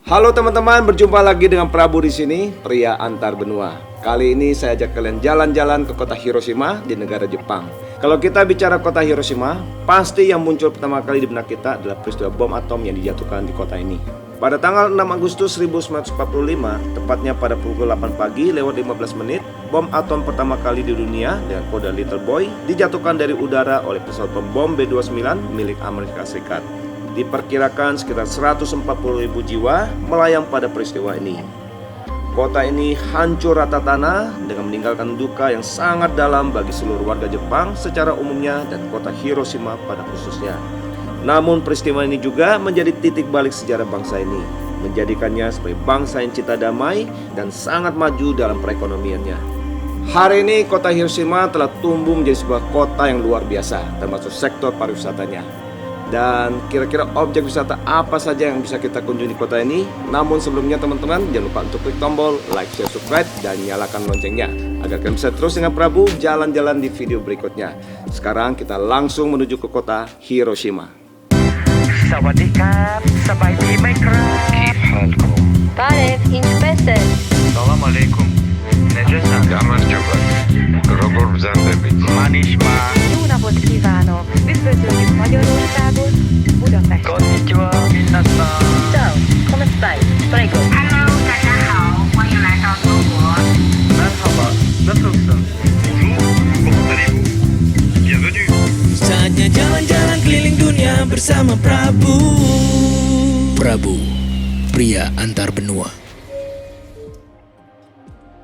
Halo teman-teman, berjumpa lagi dengan Prabu di sini, pria antar benua. Kali ini saya ajak kalian jalan-jalan ke kota Hiroshima di negara Jepang. Kalau kita bicara kota Hiroshima, pasti yang muncul pertama kali di benak kita adalah peristiwa bom atom yang dijatuhkan di kota ini. Pada tanggal 6 Agustus 1945, tepatnya pada pukul 8 pagi lewat 15 menit, bom atom pertama kali di dunia dengan kode Little Boy dijatuhkan dari udara oleh pesawat pembom B-29 milik Amerika Serikat. Diperkirakan sekitar 140.000 jiwa melayang pada peristiwa ini. Kota ini hancur rata tanah dengan meninggalkan duka yang sangat dalam bagi seluruh warga Jepang secara umumnya dan kota Hiroshima pada khususnya. Namun peristiwa ini juga menjadi titik balik sejarah bangsa ini, menjadikannya sebagai bangsa yang cinta damai dan sangat maju dalam perekonomiannya. Hari ini kota Hiroshima telah tumbuh menjadi sebuah kota yang luar biasa, termasuk sektor pariwisatanya. Dan kira-kira objek wisata apa saja yang bisa kita kunjungi di kota ini? Namun sebelumnya teman-teman, jangan lupa untuk klik tombol like, share, subscribe, dan nyalakan loncengnya agar kalian bisa terus dengan Prabu jalan-jalan di video berikutnya. Sekarang kita langsung menuju ke kota Hiroshima. Sawadikap, sabaydi Minecraft. كيف حالكم؟ تعرف إنش بسل السلام عليكم. Nejesan. Gámar Csaba, Robor Zandebit. Manisma. Jó napot kívánok! Üdvözöljük Magyarországot, Budapest! Konnichiwa, minasan. Ciao, come stai? Prego. Hello，大家好，欢迎来到中国。 Merhaba, nasılsın? Bienvenue. Saatnya jalan-jalan keliling dunia bersama Prabu. Prabu, pria antar benua.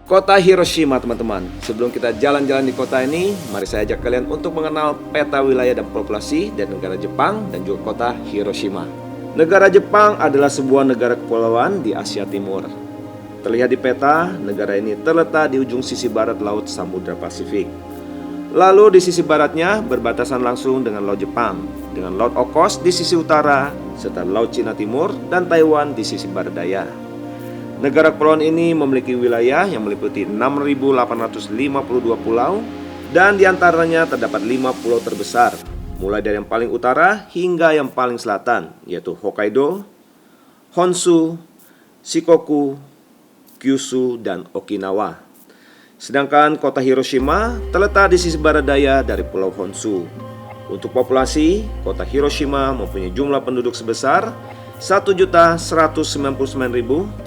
Kota Hiroshima teman-teman. Sebelum kita jalan-jalan di kota ini, mari saya ajak kalian untuk mengenal peta wilayah dan populasi dari negara Jepang dan juga kota Hiroshima. Negara Jepang adalah sebuah negara kepulauan di Asia Timur. Terlihat di peta, negara ini terletak di ujung sisi barat Laut Samudra Pasifik. Lalu di sisi baratnya berbatasan langsung dengan Laut Jepang, dengan Laut Okhotsk di sisi utara, serta Laut Cina Timur dan Taiwan di sisi barat daya. Negara kepulauan ini memiliki wilayah yang meliputi 6.852 pulau dan diantaranya terdapat 5 pulau terbesar, mulai dari yang paling utara hingga yang paling selatan, yaitu Hokkaido, Honshu, Shikoku, Kyushu, dan Okinawa. Sedangkan kota Hiroshima terletak di sisi barat daya dari Pulau Honshu. Untuk populasi, kota Hiroshima mempunyai jumlah penduduk sebesar 1.199.391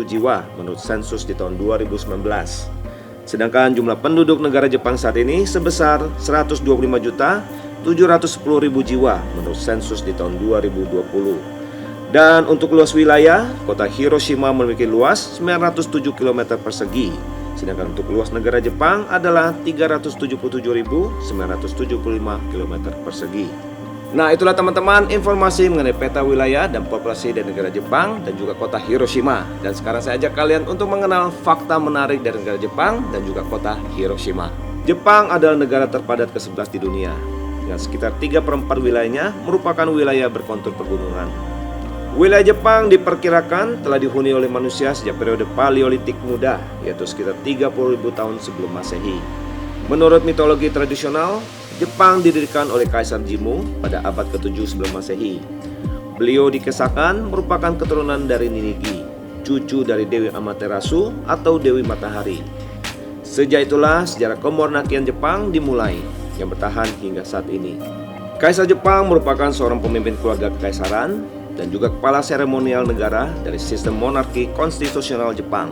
jiwa menurut sensus di tahun 2019. Sedangkan jumlah penduduk negara Jepang saat ini sebesar 125.710.000 jiwa menurut sensus di tahun 2020. Dan untuk luas wilayah, kota Hiroshima memiliki luas 907 km persegi. Sedangkan untuk luas negara Jepang adalah 377.975 km persegi. Nah, itulah teman-teman informasi mengenai peta wilayah dan populasi dari negara Jepang dan juga kota Hiroshima. Dan sekarang saya ajak kalian untuk mengenal fakta menarik dari negara Jepang dan juga kota Hiroshima. Jepang adalah negara terpadat ke-11 di dunia, dengan sekitar 3/4 wilayahnya merupakan wilayah berkontur pegunungan. Wilayah Jepang diperkirakan telah dihuni oleh manusia sejak periode Paleolitik muda, yaitu sekitar 30.000 tahun sebelum Masehi. Menurut mitologi tradisional, Jepang didirikan oleh Kaisar Jimmu pada abad ke-7 sebelum Masehi. Beliau dikisahkan merupakan keturunan dari Ninigi, cucu dari Dewi Amaterasu atau Dewi Matahari. Sejak itulah sejarah kemonarkian Jepang dimulai, yang bertahan hingga saat ini. Kaisar Jepang merupakan seorang pemimpin keluarga kekaisaran dan juga kepala seremonial negara dari sistem monarki konstitusional Jepang.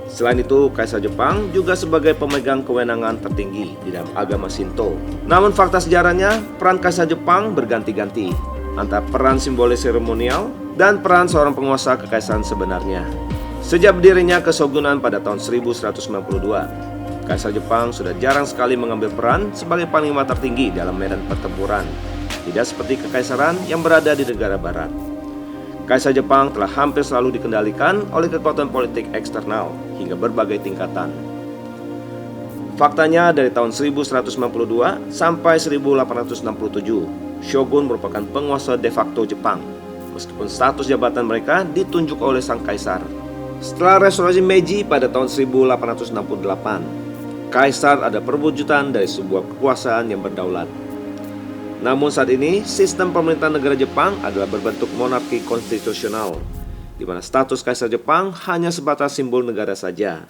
Selain itu, Kaisar Jepang juga sebagai pemegang kewenangan tertinggi di dalam agama Shinto. Namun fakta sejarahnya, peran Kaisar Jepang berganti-ganti antara peran simbolis seremonial dan peran seorang penguasa kekaisaran sebenarnya. Sejak berdirinya Keshogunan pada tahun 1192, Kaisar Jepang sudah jarang sekali mengambil peran sebagai panglima tertinggi dalam medan pertempuran, tidak seperti kekaisaran yang berada di negara barat. Kaisar Jepang telah hampir selalu dikendalikan oleh kekuatan politik eksternal hingga berbagai tingkatan. Faktanya dari tahun 1192 sampai 1867, Shogun merupakan penguasa de facto Jepang, meskipun status jabatan mereka ditunjuk oleh sang kaisar. Setelah restorasi Meiji pada tahun 1868, kaisar ada perwujudan dari sebuah kekuasaan yang berdaulat. Namun saat ini, sistem pemerintahan negara Jepang adalah berbentuk monarki konstitusional, di mana status Kaisar Jepang hanya sebatas simbol negara saja,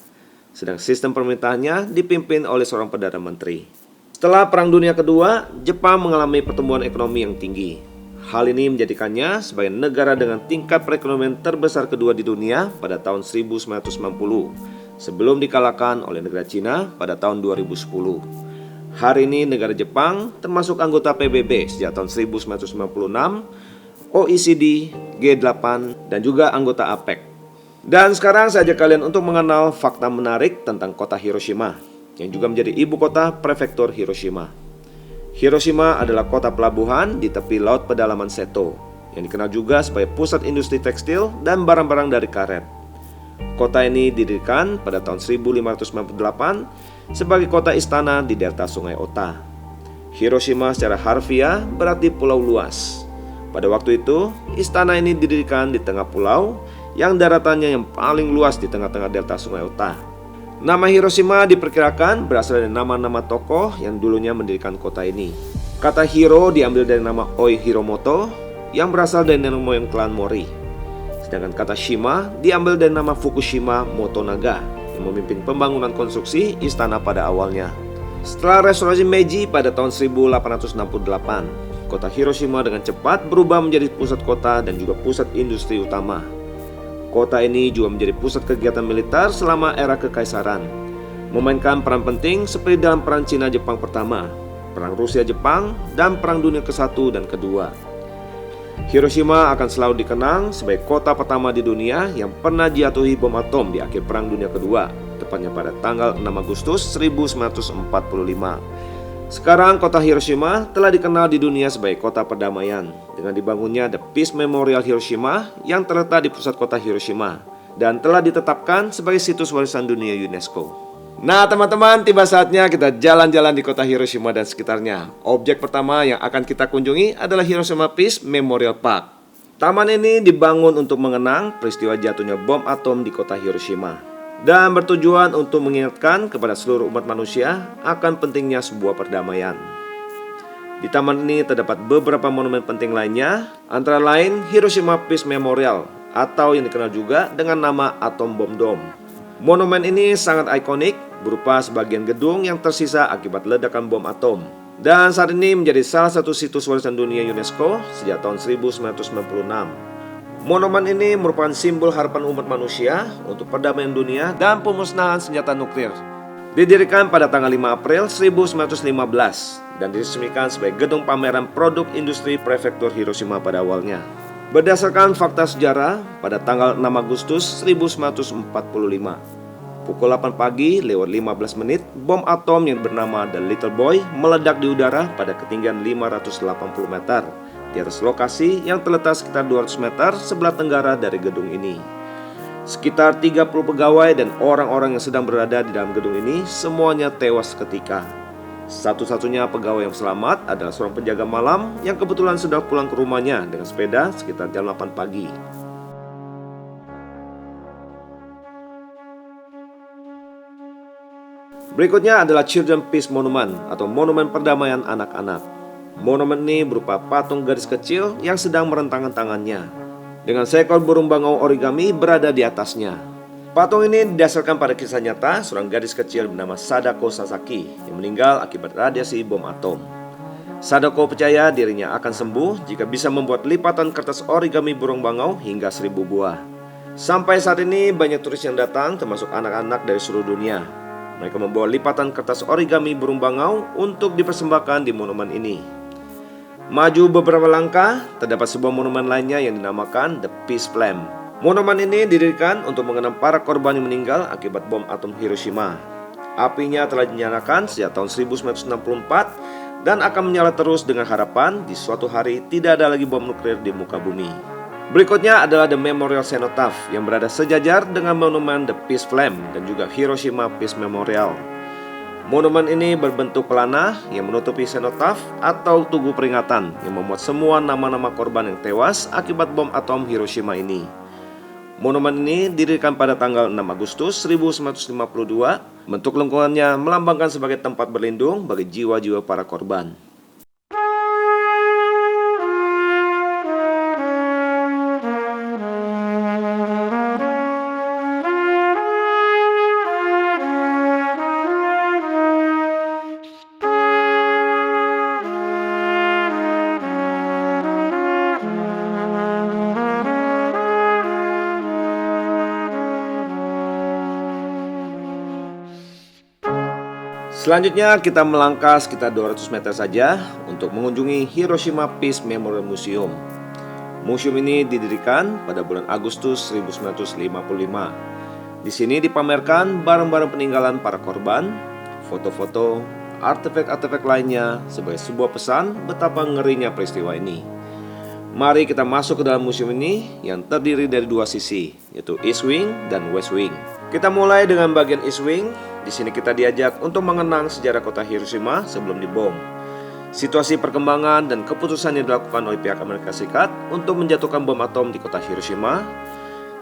sedang sistem pemerintahannya dipimpin oleh seorang Perdana Menteri. Setelah Perang Dunia Kedua, Jepang mengalami pertumbuhan ekonomi yang tinggi. Hal ini menjadikannya sebagai negara dengan tingkat perekonomian terbesar kedua di dunia pada tahun 1990, sebelum dikalahkan oleh negara Cina pada tahun 2010. Hari ini negara Jepang termasuk anggota PBB sejak tahun 1996, OECD, G8, dan juga anggota APEC. Dan sekarang saya ajak kalian untuk mengenal fakta menarik tentang kota Hiroshima, yang juga menjadi ibu kota prefektur Hiroshima. Hiroshima adalah kota pelabuhan di tepi laut pedalaman Seto, yang dikenal juga sebagai pusat industri tekstil dan barang-barang dari karet. Kota ini didirikan pada tahun 1598 sebagai kota istana di delta Sungai Ota. Hiroshima secara harfiah berarti pulau luas. Pada waktu itu, istana ini didirikan di tengah pulau yang daratannya yang paling luas di tengah-tengah delta Sungai Ota. Nama Hiroshima diperkirakan berasal dari nama-nama tokoh yang dulunya mendirikan kota ini. Kata Hiro diambil dari nama Oi Hiromoto yang berasal dari nenek moyang klan Mori. Sedangkan kata Shima diambil dari nama Fukushima Motonaga yang memimpin pembangunan konstruksi istana pada awalnya. Setelah restorasi Meiji pada tahun 1868, kota Hiroshima dengan cepat berubah menjadi pusat kota dan juga pusat industri utama. Kota ini juga menjadi pusat kegiatan militer selama era kekaisaran, memainkan peran penting seperti dalam Perang Cina-Jepang pertama, Perang Rusia-Jepang, dan Perang Dunia ke-1 dan ke-2. Hiroshima akan selalu dikenang sebagai kota pertama di dunia yang pernah dijatuhi bom atom di akhir Perang Dunia Kedua, tepatnya pada tanggal 6 Agustus 1945. Sekarang kota Hiroshima telah dikenal di dunia sebagai kota perdamaian dengan dibangunnya The Peace Memorial Hiroshima yang terletak di pusat kota Hiroshima dan telah ditetapkan sebagai situs warisan dunia UNESCO. Nah teman-teman, tiba saatnya kita jalan-jalan di kota Hiroshima dan sekitarnya. Objek pertama yang akan kita kunjungi adalah Hiroshima Peace Memorial Park. Taman ini dibangun untuk mengenang peristiwa jatuhnya bom atom di kota Hiroshima dan bertujuan untuk mengingatkan kepada seluruh umat manusia akan pentingnya sebuah perdamaian. Di taman ini terdapat beberapa monumen penting lainnya, antara lain Hiroshima Peace Memorial atau yang dikenal juga dengan nama Atom Bomb Dome. Monumen ini sangat ikonik, berupa sebagian gedung yang tersisa akibat ledakan bom atom, dan saat ini menjadi salah satu situs warisan dunia UNESCO sejak tahun 1996. Monumen ini merupakan simbol harapan umat manusia untuk perdamaian dunia dan pemusnahan senjata nuklir. Didirikan pada tanggal 5 April 1915 dan diresmikan sebagai gedung pameran produk industri prefektur Hiroshima pada awalnya. Berdasarkan fakta sejarah, pada tanggal 6 Agustus 1945, pukul 8 pagi lewat 15 menit, bom atom yang bernama The Little Boy meledak di udara pada ketinggian 580 meter. Di atas lokasi yang terletak sekitar 200 meter sebelah tenggara dari gedung ini. Sekitar 30 pegawai dan orang-orang yang sedang berada di dalam gedung ini semuanya tewas seketika. Satu-satunya pegawai yang selamat adalah seorang penjaga malam yang kebetulan sudah pulang ke rumahnya dengan sepeda sekitar jam 8 pagi. Berikutnya adalah Children Peace Monument atau Monumen Perdamaian Anak-anak. Monumen ini berupa patung gadis kecil yang sedang merentangkan tangannya, dengan seekor burung bangau origami berada di atasnya. Patung ini didasarkan pada kisah nyata seorang gadis kecil bernama Sadako Sasaki yang meninggal akibat radiasi bom atom. Sadako percaya dirinya akan sembuh jika bisa membuat lipatan kertas origami burung bangau hingga 1000 buah. Sampai saat ini banyak turis yang datang termasuk anak-anak dari seluruh dunia. Mereka membawa lipatan kertas origami burung bangau untuk dipersembahkan di monumen ini. Maju beberapa langkah, terdapat sebuah monumen lainnya yang dinamakan The Peace Flame. Monumen ini didirikan untuk mengenang para korban yang meninggal akibat bom atom Hiroshima. Apinya telah dinyalakan sejak tahun 1964 dan akan menyala terus dengan harapan di suatu hari tidak ada lagi bom nuklir di muka bumi. Berikutnya adalah The Memorial Cenotaph yang berada sejajar dengan monumen The Peace Flame dan juga Hiroshima Peace Memorial. Monumen ini berbentuk pelana yang menutupi cenotaph atau tugu peringatan yang memuat semua nama-nama korban yang tewas akibat bom atom Hiroshima ini. Monumen ini didirikan pada tanggal 6 Agustus 1952. Bentuk lengkungannya melambangkan sebagai tempat berlindung bagi jiwa-jiwa para korban. Selanjutnya kita melangkah sekitar 200 meter saja untuk mengunjungi Hiroshima Peace Memorial Museum. Museum ini didirikan pada bulan Agustus 1955. Di sini dipamerkan barang-barang peninggalan para korban, foto-foto, artefak-artefak lainnya sebagai sebuah pesan betapa ngerinya peristiwa ini. Mari kita masuk ke dalam museum ini yang terdiri dari dua sisi, yaitu East Wing dan West Wing. Kita mulai dengan bagian East Wing. Di sini kita diajak untuk mengenang sejarah kota Hiroshima sebelum dibom. Situasi perkembangan dan keputusan yang dilakukan oleh pihak Amerika Serikat untuk menjatuhkan bom atom di kota Hiroshima,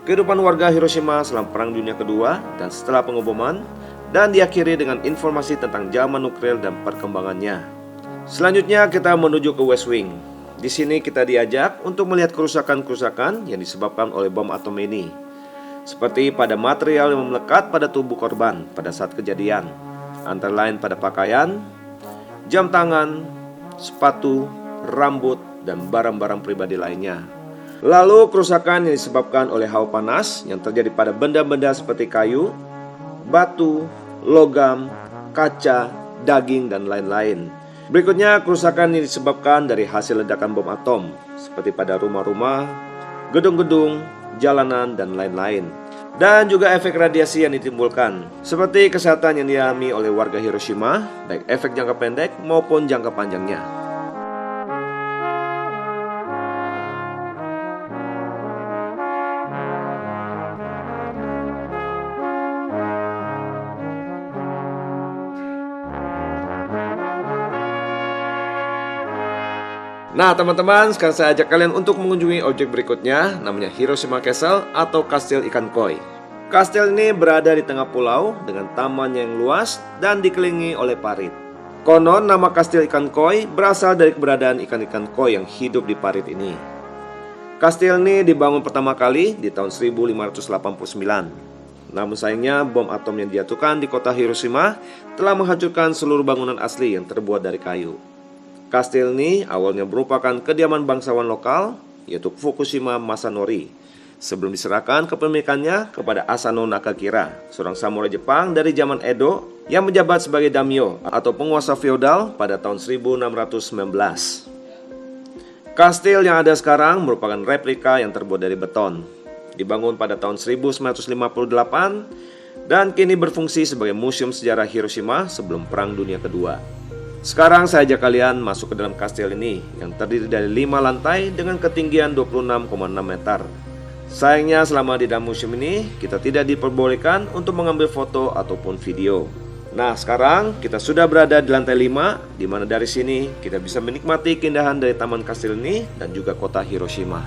kehidupan warga Hiroshima selama Perang Dunia Kedua dan setelah pengeboman, dan diakhiri dengan informasi tentang zaman nuklir dan perkembangannya. Selanjutnya kita menuju ke West Wing. Di sini kita diajak untuk melihat kerusakan-kerusakan yang disebabkan oleh bom atom ini, seperti pada material yang melekat pada tubuh korban pada saat kejadian, antara lain pada pakaian, jam tangan, sepatu, rambut, dan barang-barang pribadi lainnya. Lalu kerusakan yang disebabkan oleh hawa panas yang terjadi pada benda-benda seperti kayu, batu, logam, kaca, daging, dan lain-lain. Berikutnya kerusakan yang disebabkan dari hasil ledakan bom atom, seperti pada rumah-rumah, gedung-gedung, jalanan, dan lain-lain. Dan juga efek radiasi yang ditimbulkan, seperti kesehatan yang dialami oleh warga Hiroshima, baik efek jangka pendek maupun jangka panjangnya. Nah teman-teman, sekarang saya ajak kalian untuk mengunjungi objek berikutnya, namanya Hiroshima Castle atau Kastil Ikan Koi. Kastil ini berada di tengah pulau dengan taman yang luas dan dikelilingi oleh parit. Konon nama Kastil Ikan Koi berasal dari keberadaan ikan-ikan koi yang hidup di parit ini. Kastil ini dibangun pertama kali di tahun 1589. Namun sayangnya bom atom yang dijatuhkan di kota Hiroshima telah menghancurkan seluruh bangunan asli yang terbuat dari kayu. Kastil ini awalnya merupakan kediaman bangsawan lokal, yaitu Fukushima Masanori, sebelum diserahkan kepemilikannya kepada Asano Nakakira, seorang samurai Jepang dari zaman Edo yang menjabat sebagai daimyo atau penguasa feodal pada tahun 1619. Kastil yang ada sekarang merupakan replika yang terbuat dari beton. Dibangun pada tahun 1958 dan kini berfungsi sebagai museum sejarah Hiroshima sebelum Perang Dunia Kedua. Sekarang saya ajak kalian masuk ke dalam kastil ini yang terdiri dari 5 lantai dengan ketinggian 26,6 meter. Sayangnya selama di dalam museum ini kita tidak diperbolehkan untuk mengambil foto ataupun video. Nah sekarang kita sudah berada di lantai 5, di mana dari sini kita bisa menikmati keindahan dari taman kastil ini dan juga kota Hiroshima.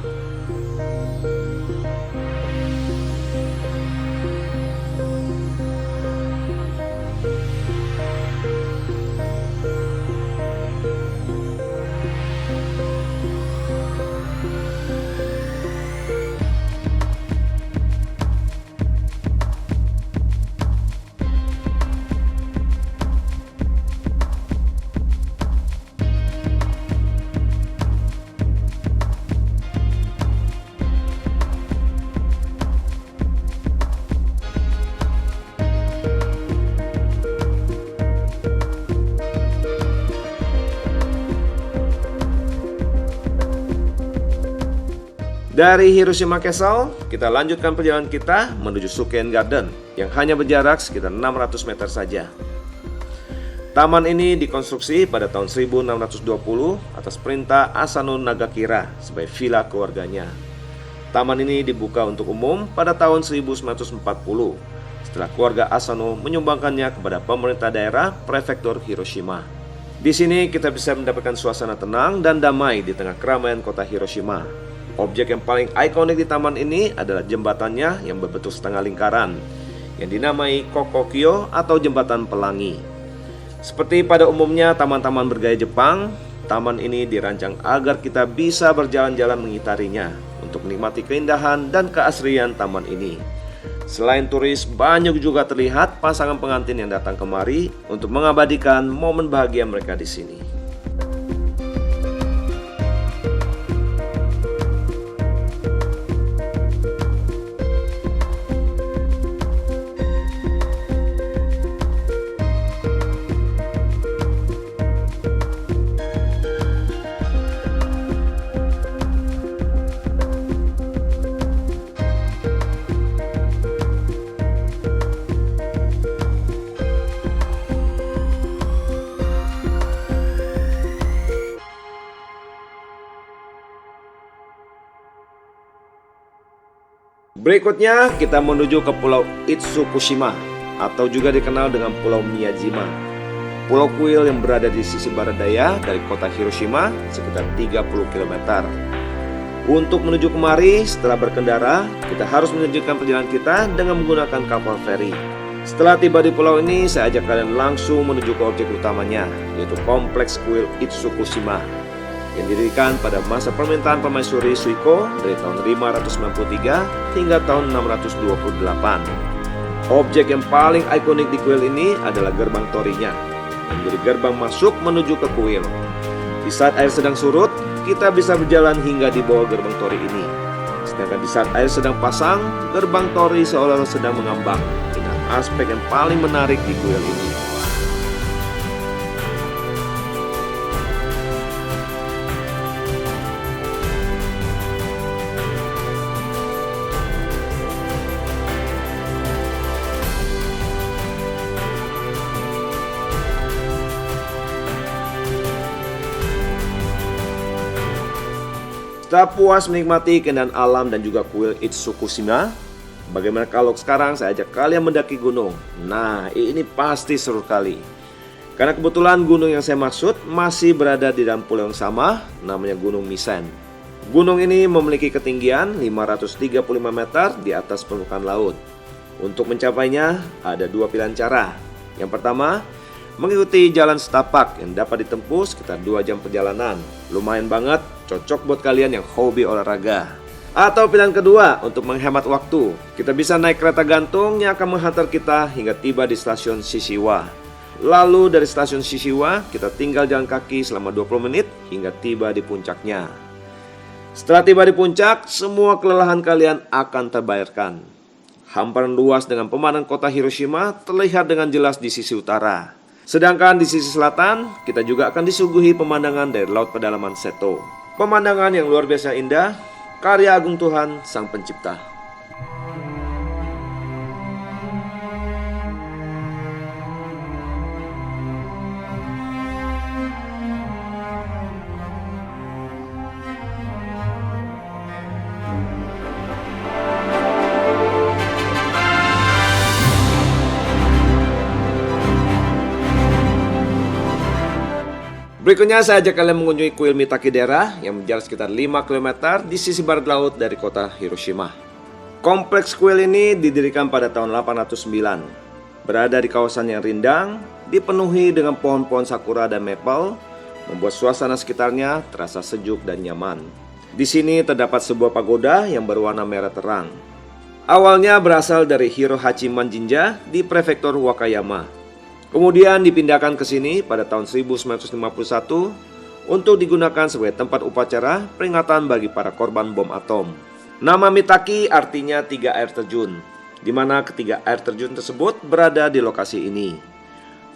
Dari Hiroshima Castle, kita lanjutkan perjalanan kita menuju Suken Garden yang hanya berjarak sekitar 600 meter saja. Taman ini dikonstruksi pada tahun 1620 atas perintah Asano Nagakira sebagai villa keluarganya. Taman ini dibuka untuk umum pada tahun 1940 setelah keluarga Asano menyumbangkannya kepada pemerintah daerah prefektur Hiroshima. Di sini kita bisa mendapatkan suasana tenang dan damai di tengah keramaian kota Hiroshima. Objek yang paling ikonik di taman ini adalah jembatannya yang berbentuk setengah lingkaran yang dinamai Kokokyo atau jembatan pelangi. Seperti pada umumnya taman-taman bergaya Jepang, taman ini dirancang agar kita bisa berjalan-jalan mengitarinya untuk menikmati keindahan dan keasrian taman ini. Selain turis, banyak juga terlihat pasangan pengantin yang datang kemari untuk mengabadikan momen bahagia mereka di sini. Berikutnya kita menuju ke Pulau Itsukushima atau juga dikenal dengan Pulau Miyajima. Pulau kuil yang berada di sisi barat daya dari kota Hiroshima sekitar 30 km. Untuk menuju kemari setelah berkendara, kita harus melanjutkan perjalanan kita dengan menggunakan kapal feri. Setelah tiba di pulau ini, saya ajak kalian langsung menuju ke objek utamanya, yaitu kompleks kuil Itsukushima yang didirikan pada masa pemerintahan Permaisuri Suiko dari tahun 593 hingga tahun 628. Objek yang paling ikonik di kuil ini adalah gerbang torinya, yang menjadi gerbang masuk menuju ke kuil. Di saat air sedang surut, kita bisa berjalan hingga di bawah gerbang tori ini. Sedangkan di saat air sedang pasang, gerbang tori seolah-olah sedang mengambang. Inilah aspek yang paling menarik di kuil ini. Setelah puas menikmati keindahan alam dan juga kuil Itsukushima, bagaimana kalau sekarang saya ajak kalian mendaki gunung? Nah, ini pasti seru kali. Karena kebetulan gunung yang saya maksud masih berada di dalam pulau yang sama, namanya Gunung Misen. Gunung ini memiliki ketinggian 535 meter di atas permukaan laut. Untuk mencapainya ada dua pilihan cara. Yang pertama, mengikuti jalan setapak yang dapat ditempuh sekitar 2 jam perjalanan. Lumayan banget, cocok buat kalian yang hobi olahraga. Atau pilihan kedua, untuk menghemat waktu, kita bisa naik kereta gantung yang akan menghantar kita hingga tiba di stasiun Shishiwa. Lalu dari stasiun Shishiwa, kita tinggal jalan kaki selama 20 menit hingga tiba di puncaknya. Setelah tiba di puncak, semua kelelahan kalian akan terbayarkan. Hamparan luas dengan pemandangan kota Hiroshima terlihat dengan jelas di sisi utara. Sedangkan di sisi selatan, kita juga akan disuguhi pemandangan dari Laut Pedalaman Seto. Pemandangan yang luar biasa indah, karya agung Tuhan Sang Pencipta. Berikutnya saya ajak kalian mengunjungi kuil Mitakidera yang berjarak sekitar 5 km di sisi barat laut dari kota Hiroshima. Kompleks kuil ini didirikan pada tahun 809. Berada di kawasan yang rindang, dipenuhi dengan pohon-pohon sakura dan maple, membuat suasana sekitarnya terasa sejuk dan nyaman. Di sini terdapat sebuah pagoda yang berwarna merah terang. Awalnya berasal dari Hirohachiman Jinja di prefektur Wakayama. Kemudian dipindahkan ke sini pada tahun 1951 untuk digunakan sebagai tempat upacara peringatan bagi para korban bom atom. Nama Mitaki artinya 3 air terjun, di mana ketiga air terjun tersebut berada di lokasi ini.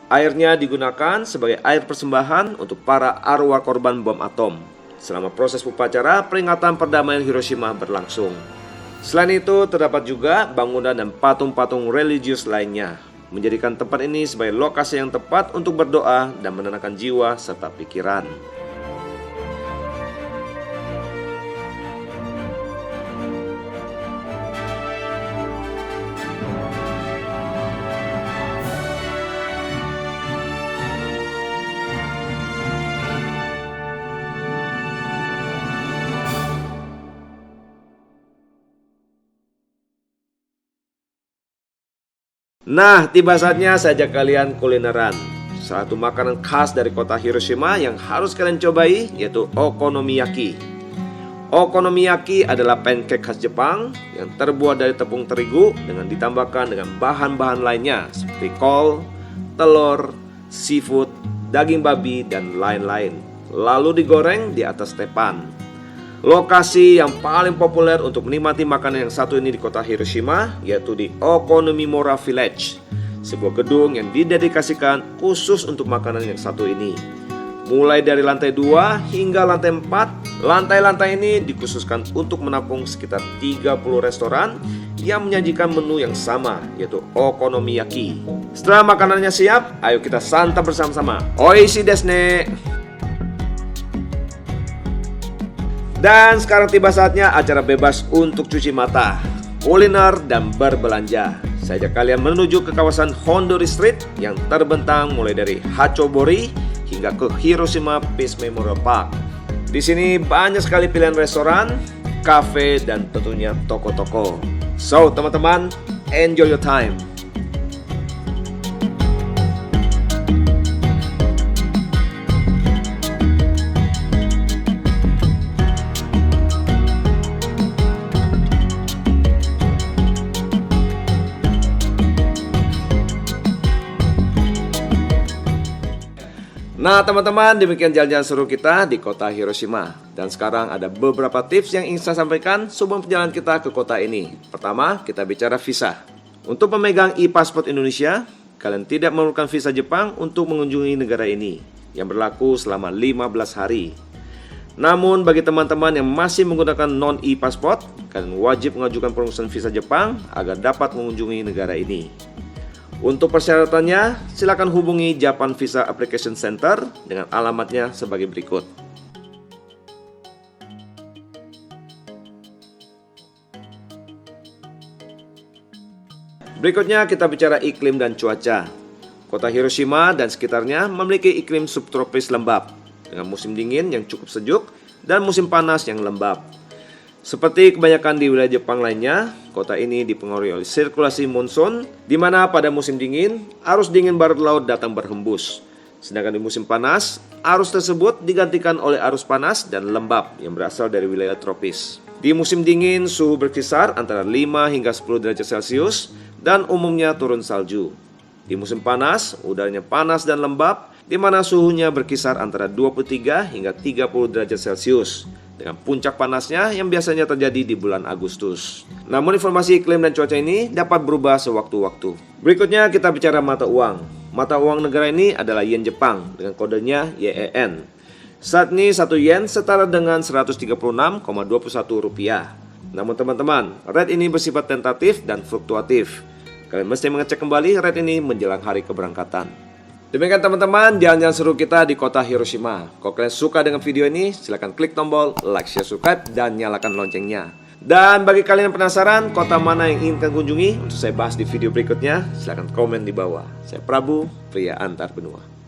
Airnya digunakan sebagai air persembahan untuk para arwah korban bom atom selama proses upacara peringatan perdamaian Hiroshima berlangsung. Selain itu, terdapat juga bangunan dan patung-patung religius lainnya, menjadikan tempat ini sebagai lokasi yang tepat untuk berdoa dan menenangkan jiwa serta pikiran. Nah, tiba saatnya saya ajak kalian kulineran. Satu makanan khas dari kota Hiroshima yang harus kalian cobai yaitu okonomiyaki. Okonomiyaki adalah pancake khas Jepang yang terbuat dari tepung terigu dengan ditambahkan dengan bahan-bahan lainnya seperti kol, telur, seafood, daging babi, dan lain-lain. Lalu digoreng di atas tepan. Lokasi yang paling populer untuk menikmati makanan yang satu ini di kota Hiroshima yaitu di Okonomimura Village, sebuah gedung yang didedikasikan khusus untuk makanan yang satu ini. Mulai dari lantai 2 hingga lantai 4, lantai-lantai ini dikhususkan untuk menampung sekitar 30 restoran yang menyajikan menu yang sama yaitu okonomiyaki. Setelah makanannya siap, ayo kita santap bersama-sama. Oishi desu ne! Dan sekarang tiba saatnya acara bebas untuk cuci mata. kuliner, dan berbelanja. Saya ajak kalian menuju ke kawasan Hondori Street yang terbentang mulai dari Hachobori hingga ke Hiroshima Peace Memorial Park. Di sini banyak sekali pilihan restoran, kafe, dan tentunya toko-toko. So, teman-teman, enjoy your time. Nah teman-teman, demikian jalan-jalan seru kita di kota Hiroshima. Dan sekarang ada beberapa tips yang ingin saya sampaikan sebelum perjalanan kita ke kota ini. Pertama, kita bicara visa. Untuk pemegang e-passport Indonesia, kalian tidak memerlukan visa Jepang untuk mengunjungi negara ini, yang berlaku selama 15 hari. Namun bagi teman-teman yang masih menggunakan non-e-passport, kalian wajib mengajukan perumusan visa Jepang agar dapat mengunjungi negara ini. Untuk persyaratannya, silakan hubungi Japan Visa Application Center dengan alamatnya sebagai berikut. Berikutnya kita bicara iklim dan cuaca. Kota Hiroshima dan sekitarnya memiliki iklim subtropis lembab dengan musim dingin yang cukup sejuk dan musim panas yang lembab. Seperti kebanyakan di wilayah Jepang lainnya, kota ini dipengaruhi oleh sirkulasi monsun, di mana pada musim dingin, arus dingin barat laut datang berhembus. Sedangkan di musim panas, arus tersebut digantikan oleh arus panas dan lembab yang berasal dari wilayah tropis. Di musim dingin, suhu berkisar antara 5 hingga 10 derajat Celcius dan umumnya turun salju. Di musim panas, udaranya panas dan lembab, di mana suhunya berkisar antara 23 hingga 30 derajat Celcius. Dengan puncak panasnya yang biasanya terjadi di bulan Agustus. Namun informasi iklim dan cuaca ini dapat berubah sewaktu-waktu. Berikutnya kita bicara mata uang. Mata uang negara ini adalah yen Jepang dengan kodenya YEN. Saat ini 1 yen setara dengan 136,21 rupiah. Namun teman-teman, rate ini bersifat tentatif dan fluktuatif. Kalian mesti mengecek kembali rate ini menjelang hari keberangkatan. Demikian teman-teman, jalan-jalan seru kita di kota Hiroshima. Kalau kalian suka dengan video ini, silahkan klik tombol like, share, subscribe, dan nyalakan loncengnya. Dan bagi kalian yang penasaran kota mana yang ingin kalian kunjungi untuk saya bahas di video berikutnya, silahkan komen di bawah. Saya Prabu, pria antar benua.